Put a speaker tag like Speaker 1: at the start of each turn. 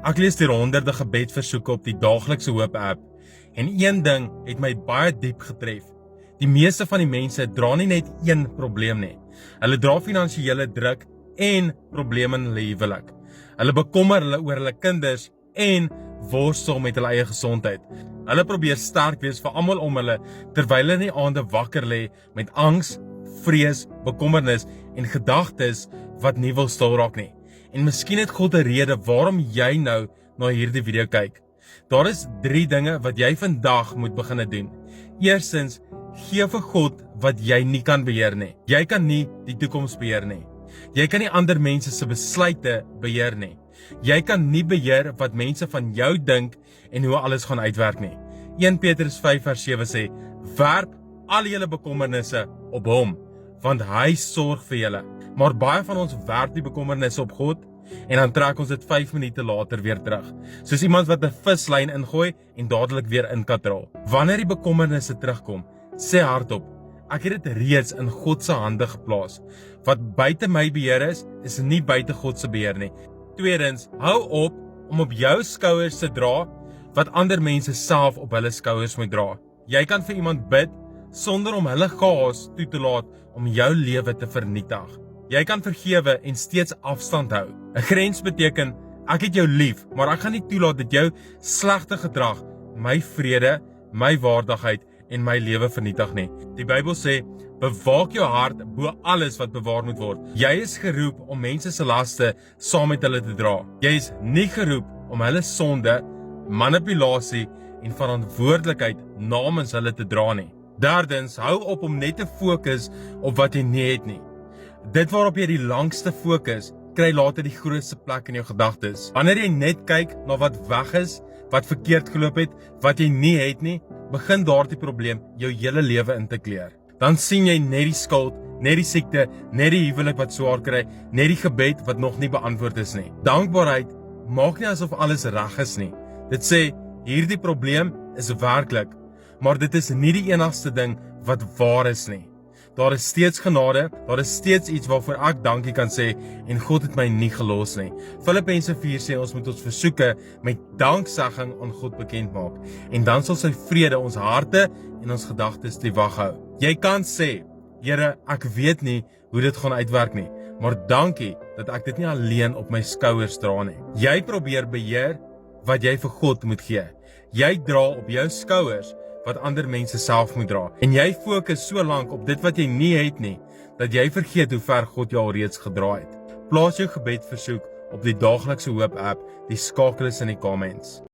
Speaker 1: Ek lees deur honderde gebedversoeke op die Daaglikse Hoop app en een ding het my baie diep getref. Die meeste van die mense dra nie net een probleem nie. Hulle dra finansiële druk en probleme in hulle huwelik. Hulle bekommer hulle oor hulle kinders en worstel met hulle eie gesondheid. Hulle probeer sterk wees vir almal om hulle terwyl hulle in die aande wakker lê met angs, vrees, bekommernis en gedagtes wat nie wil stil raak nie. En miskien het God 'n rede waarom jy nou na hierdie video kyk. Daar is 3 dinge wat jy vandag moet begin doen. Eerstens, gee vir God wat jy nie kan beheer nie. Jy kan nie die toekoms beheer nie. Jy kan nie ander mense se besluite beheer nie. Jy kan nie beheer wat mense van jou dink en hoe alles gaan uitwerk nie. 1 Petrus 5 vers 7 sê, werp al julle bekommernisse op hom, want hy sorg vir julle. Maar baie van ons werp die bekommernisse op God en dan trek ons dit 5 minute later weer terug. Soos iemand wat 'n vislyn ingooi en dadelik weer in kan rol. Wanneer die bekommernisse terugkom, sê hardop, ek het dit reeds in God se hande geplaas. Wat buite my beheer is nie buite God se beheer nie. Tweedens, hou op om op jou skouers te dra wat ander mense self op hulle skouers moet dra. Jy kan vir iemand bid sonder om hulle chaos toe te laat om jou lewe te vernietig. Jy kan vergewe en steeds afstand hou. 'n Grens beteken, ek het jou lief, maar ek gaan nie toelaat dat jou slegte gedrag my vrede, my waardigheid en my lewe vernietig nie. Die Bybel sê, bewaak jou hart bo alles wat bewaar moet word. Jy is geroep om mense se laste saam met hulle te dra. Jy is nie geroep om hulle sonde, manipulasie en verantwoordelikheid namens hulle te dra nie. Derdens, hou op om net te fokus op wat jy nie het nie. Dit waarop jy die langste fokus, kry later die grootste plek in jou gedagtes. Wanneer jy net kyk na wat weg is, wat verkeerd geloop het, wat jy nie het nie, begin daardie probleem jou hele lewe in te kleur. Dan sien jy net die skuld, net die siekte, net die huwelik wat swaar kry, net die gebed wat nog nie beantwoord is nie. Dankbaarheid maak nie asof alles reg is nie. Dit sê, hierdie probleem is werklik, maar dit is nie die enigste ding wat waar is nie. Daar is steeds genade, daar is steeds iets waarvoor ek dankie kan sê en God het my nie gelos nie. Filippense 4 sê ons moet ons versoeke met danksegging aan God bekend maak en dan sal sy vrede ons harte en ons gedagtes die wag hou. Jy kan sê, Here, ek weet nie hoe dit gaan uitwerk nie, maar dankie dat ek dit nie alleen op my skouers dra nie. Jy probeer beheer wat jy vir God moet gee. Jy dra op jou skouers wat ander mense self moet dra. En jy fokus so lank op dit wat jy nie het nie, dat jy vergeet hoe ver God jou al reeds gedra het. Plaas jou gebedversoek op die Daaglikse Hoop app, die skakel is in die comments.